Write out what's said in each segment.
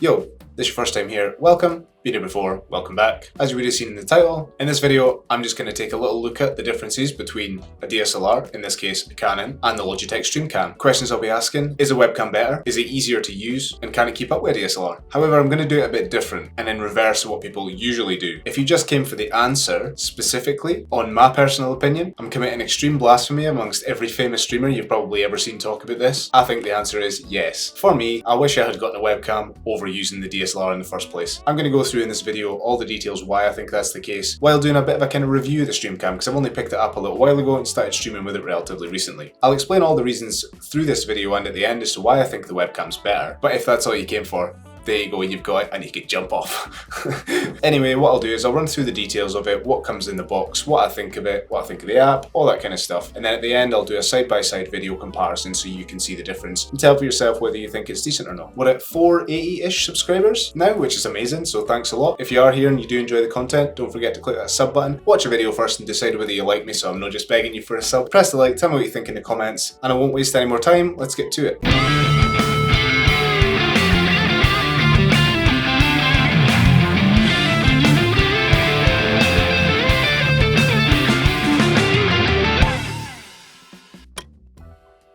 Yo, this is your first time here, welcome. Been here before, welcome back. As you would have seen in the title, in this video I'm just going to take a little look at the differences between a DSLR, in this case a Canon, and the Logitech Streamcam. Questions I'll be asking: is a webcam better? Is it easier to use? And can it keep up with a DSLR? However, I'm going to do it a bit different and in reverse of what people usually do. If you just came for the answer specifically, on my personal opinion, I'm committing extreme blasphemy amongst every famous streamer you've probably ever seen talk about this. I think the answer is yes. For me, I wish I had gotten a webcam over using the DSLR in the first place. I'm going to go through in this video all the details why I think that's the case, while doing a bit of a kind of review of the Streamcam, because I've only picked it up a little while ago and started streaming with it relatively recently. I'll explain all the reasons through this video and at the end as to why I think the webcam's better, but if that's all you came for, there you go, you've got it, and you can jump off. Anyway, what I'll do is I'll run through the details of it, what comes in the box, what I think of it, what I think of the app, all that kind of stuff. And then at the end, I'll do a side-by-side video comparison so you can see the difference and tell for yourself whether you think it's decent or not. We're at 480-ish subscribers now, which is amazing, so thanks a lot. If you are here and you do enjoy the content, don't forget to click that sub button. Watch a video first and decide whether you like me, so I'm not just begging you for a sub. Press the like, tell me what you think in the comments, and I won't waste any more time. Let's get to it.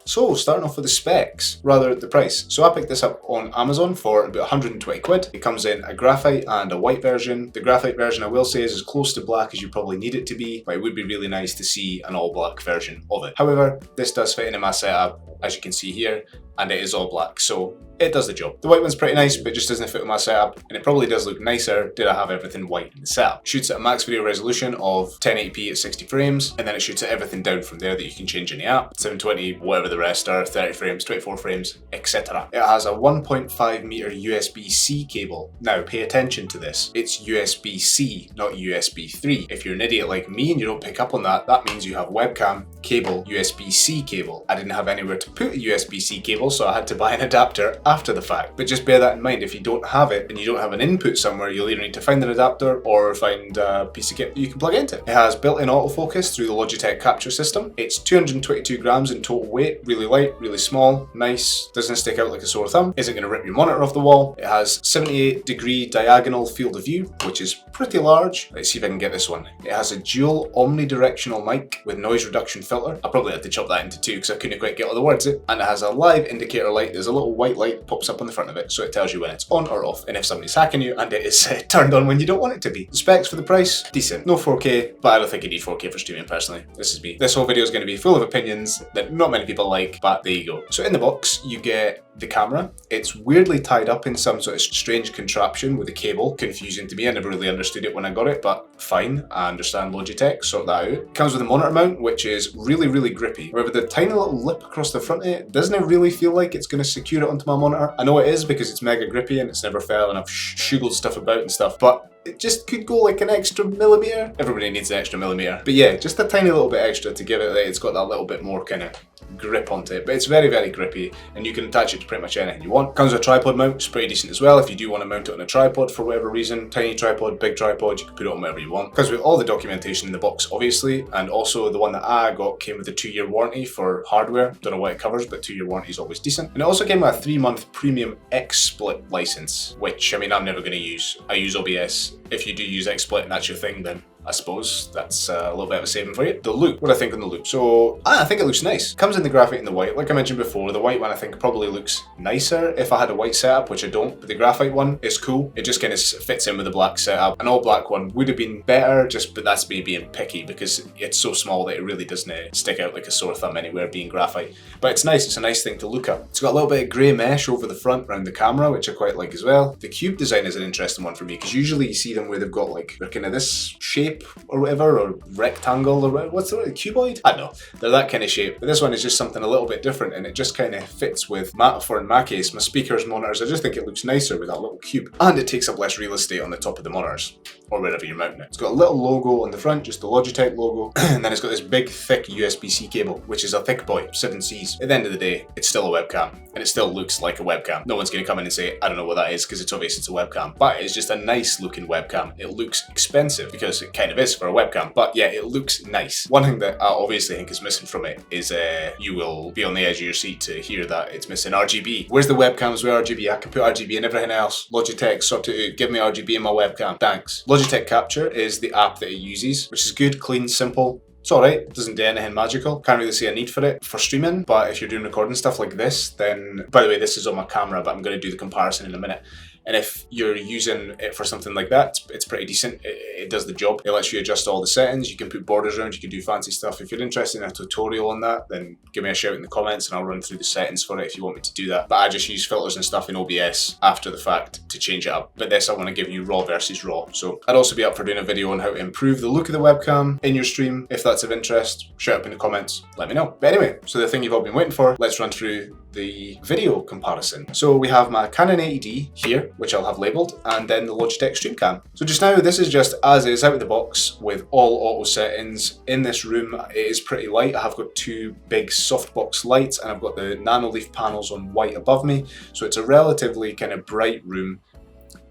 So, starting off with the specs, rather the price. So I picked this up on Amazon for about 120 quid. It comes in a graphite and a white version. The graphite version, I will say, is as close to black as you probably need it to be, but it would be really nice to see an all black version of it. However, this does fit into my setup, as you can see here, and it is all black, so it does the job. The white one's pretty nice, but it just doesn't fit with my setup, and it probably does look nicer did I have everything white in the setup. Shoots at a max video resolution of 1080p at 60 frames, and then it shoots at everything down from there that you can change in the app. 720, whatever the rest are, 30 frames, 24 frames, etc. It has a 1.5 meter USB-C cable. Now, pay attention to this. It's USB-C, not USB 3. If you're an idiot like me and you don't pick up on that, that means you have webcam, cable, USB-C cable. I didn't have anywhere to put a USB-C cable, so I had to buy an adapter after the fact. But just bear that in mind, if you don't have it and you don't have an input somewhere, you'll either need to find an adapter or find a piece of kit that you can plug into. It has built-in autofocus through the Logitech capture system. It's 222 grams in total weight, really light, really small, nice, doesn't stick out like a sore thumb, isn't going to rip your monitor off the wall. It has 78-degree diagonal field of view, which is pretty large. Let's see if I can get this one. It has a dual omnidirectional mic with noise reduction filter. I probably had to chop that into two because I couldn't quite get all the words in. And it has a live indicator light. There's a little white light that pops up on the front of it, so it tells you when it's on or off, and if somebody's hacking you, and it is turned on when you don't want it to be. The specs for the price, decent. No 4K, but I don't think you need 4K for streaming personally. This is me. This whole video is going to be full of opinions that not many people like, but there you go. So in the box, you get the camera. It's weirdly tied up in some sort of strange contraption with a cable. Confusing to me, I never really understood it when I got it, but fine, I understand Logitech, sort that out. It comes with a monitor mount, which is really, really grippy. However, the tiny little lip across the front of it doesn't really feel like it's going to secure it onto my monitor. I know it is because it's mega grippy and it's never fell and I've shuggled stuff about and stuff, but it just could go like an extra millimeter. Everybody needs an extra millimeter. But yeah, just a tiny little bit extra to give it that it's got that little bit more kind of grip onto it. But it's very, very grippy and you can attach it to pretty much anything you want. Comes with a tripod mount, it's pretty decent as well. If you do want to mount it on a tripod for whatever reason, tiny tripod, big tripod, you can put it on wherever you want. Comes with all the documentation in the box, obviously, and also the one that I got came with a 2-year warranty for hardware. Don't know what it covers, but 2-year warranty is always decent. And it also came with a 3-month premium XSplit license, which, I mean, I'm never going to use. I use OBS. If you do use XSplit and that's your thing, then I suppose that's a little bit of a saving for you. The look, what do I think on the look? So, I think it looks nice. Comes in the graphite and the white. Like I mentioned before, the white one I think probably looks nicer if I had a white setup, which I don't, but the graphite one is cool. It just kind of fits in with the black setup. An all black one would have been better, but that's me being picky because it's so small that it really doesn't stick out like a sore thumb anywhere being graphite. But it's nice, it's a nice thing to look at. It's got a little bit of grey mesh over the front around the camera, which I quite like as well. The cube design is an interesting one for me because usually you see them where they've got like, they're kind of this shape or whatever, or rectangle, or what's the word, cuboid? I don't know. They're that kind of shape. But this one is just something a little bit different and it just kind of fits with for in my case, my speakers, monitors. I just think it looks nicer with that little cube. And it takes up less real estate on the top of the monitors, or wherever you're mounting it. It's got a little logo on the front, just the Logitech logo, and then it's got this big, thick USB-C cable, which is a thick boy, 7Cs. At the end of the day, it's still a webcam, and it still looks like a webcam. No one's going to come in and say, I don't know what that is, because it's obvious it's a webcam. But it's just a nice looking webcam. It looks expensive, because it kind of is for a webcam. But yeah, it looks nice. One thing that I obviously think is missing from it is you will be on the edge of your seat to hear that it's missing RGB. Where's the webcams with RGB? I can put RGB in everything else. Logitech, sort it out. Give me RGB in my webcam. Thanks. Logitech Capture is the app that it uses, which is good, clean, simple. It's alright, it doesn't do anything magical. Can't really see a need for it for streaming, but if you're doing recording stuff like this, then, by the way, this is on my camera, but I'm going to do the comparison in a minute. And if you're using it for something like that, it's pretty decent. It does the job. It lets you adjust all the settings. You can put borders around, you can do fancy stuff. If you're interested in a tutorial on that, then give me a shout in the comments and I'll run through the settings for it if you want me to do that. But I just use filters and stuff in OBS after the fact to change it up. But this, I want to give you raw versus raw. So I'd also be up for doing a video on how to improve the look of the webcam in your stream. If that's of interest, shout up in the comments, let me know. But anyway, so the thing you've all been waiting for, let's run through the video comparison. So we have my Canon 80D here, which I'll have labeled, and then the Logitech Streamcam. So just now, this is just as is out of the box with all auto settings. In this room, it is pretty light. I have got two big softbox lights and I've got the nano leaf panels on white above me. So it's a relatively kind of bright room.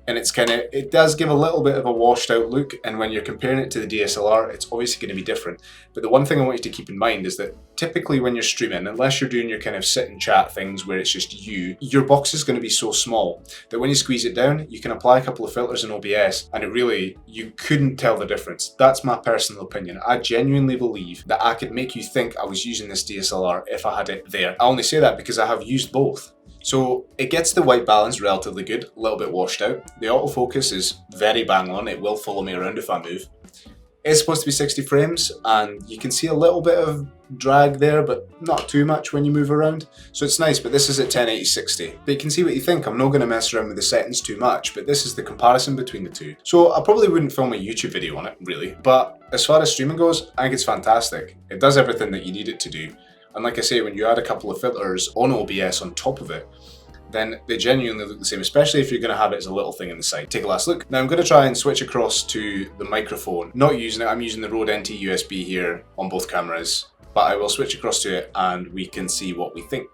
And it does give a little bit of a washed out look, and when you're comparing it to the DSLR, it's obviously going to be different. But the one thing I want you to keep in mind is that typically when you're streaming, unless you're doing your kind of sit and chat things where it's just you, your box is going to be so small that when you squeeze it down, you can apply a couple of filters in OBS and you couldn't tell the difference. That's my personal opinion. I genuinely believe that I could make you think I was using this DSLR if I had it there. I only say that because I have used both. So it gets the white balance relatively good, a little bit washed out. The autofocus is very bang on, it will follow me around if I move. It's supposed to be 60 frames and you can see a little bit of drag there, but not too much when you move around. So it's nice, but this is at 1080-60. But you can see what you think. I'm not going to mess around with the settings too much, but this is the comparison between the two. So I probably wouldn't film a YouTube video on it, really. But as far as streaming goes, I think it's fantastic. It does everything that you need it to do. And like I say, when you add a couple of filters on OBS on top of it, then they genuinely look the same, especially if you're going to have it as a little thing in the side. Take a last look. Now I'm going to try and switch across to the microphone. Not using it, I'm using the Rode NT USB here on both cameras, but I will switch across to it and we can see what we think.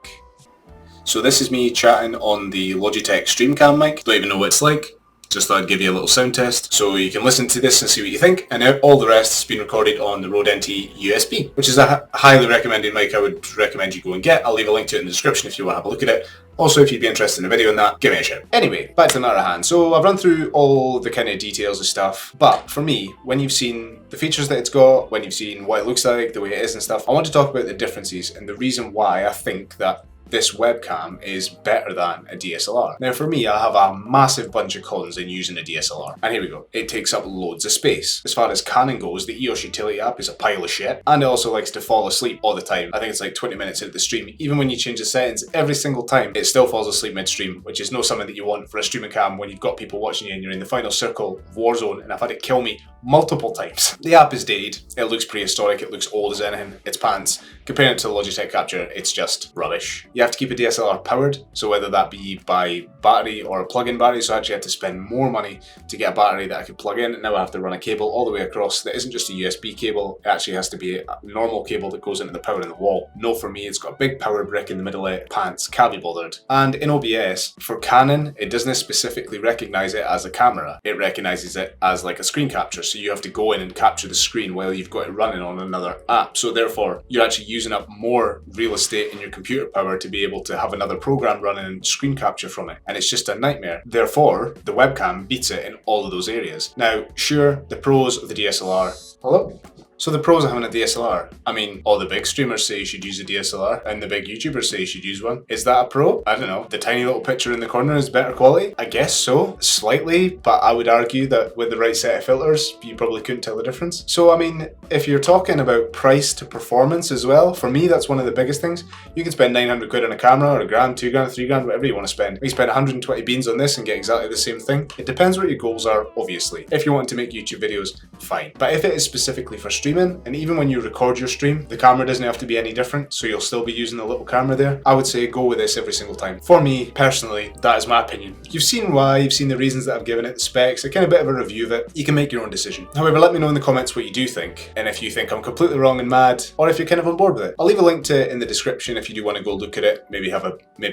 So this is me chatting on the Logitech Streamcam mic. Don't even know what it's like. Just thought I'd give you a little sound test so you can listen to this and see what you think. And all the rest has been recorded on the Rode NT USB, which is a highly recommended mic. I would recommend you go and get. I'll leave a link to it in the description if you want to have a look at it. Also, if you'd be interested in a video on that, give me a shout. Anyway, back to the matter at hand. So I've run through all the kind of details of stuff, but for me, when you've seen the features that it's got, when you've seen what it looks like, the way it is and stuff, I want to talk about the differences and the reason why I think that this webcam is better than a DSLR. Now for me, I have a massive bunch of cons in using a DSLR. And here we go. It takes up loads of space. As far as Canon goes, the EOS utility app is a pile of shit. And it also likes to fall asleep all the time. I think it's like 20 minutes into the stream. Even when you change the settings, every single time, it still falls asleep mid-stream, which is not something that you want for a streaming cam when you've got people watching you and you're in the final circle of Warzone, and I've had it kill me multiple times. The app is dated. It looks prehistoric. It looks old as anything. It's pants. Comparing it to the Logitech Capture, it's just rubbish. You have to keep a DSLR powered, so whether that be by battery or a plug-in battery, so I actually had to spend more money to get a battery that I could plug in. Now I have to run a cable all the way across that isn't just a USB cable, it actually has to be a normal cable that goes into the power in the wall. No, for me, it's got a big power brick in the middle of it. Pants, can't be bothered. And in OBS, for Canon, it doesn't specifically recognize it as a camera. It recognizes it as like a screen capture, so you have to go in and capture the screen while you've got it running on another app. So therefore, you're actually using up more real estate in your computer power to be able to have another program running and screen capture from it, and it's just a nightmare. Therefore, the webcam beats it in all of those areas. Now, sure, the pros of the DSLR. Hello? So the pros of having a DSLR, I mean, all the big streamers say you should use a DSLR and the big YouTubers say you should use one. Is that a pro? I don't know. The tiny little picture in the corner is better quality? I guess so, slightly, but I would argue that with the right set of filters, you probably couldn't tell the difference. So I mean, if you're talking about price to performance as well, for me, that's one of the biggest things. You can spend 900 quid on a camera or a grand, 2 grand, 3 grand, whatever you want to spend. You spend 120 beans on this and get exactly the same thing. It depends what your goals are, obviously. If you want to make YouTube videos, fine. But if it is specifically for streaming, streaming, and even when you record your stream, the camera doesn't have to be any different, so you'll still be using the little camera there. I would say go with this every single time. For me, personally, that is my opinion. You've seen why, you've seen the reasons that I've given it, the specs, a kind of bit of a review of it. You can make your own decision. However, let me know in the comments what you do think, and if you think I'm completely wrong and mad, or if you're kind of on board with it. I'll leave a link to it in the description if you do want to go look at it, maybe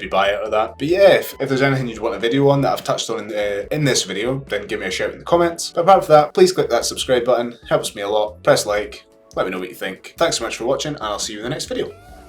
buy it or that. But yeah, if there's anything you'd want a video on that I've touched on in this video, then give me a shout in the comments. But apart from that, please click that subscribe button, helps me a lot. Press like, let me know what you think. Thanks so much for watching, and I'll see you in the next video.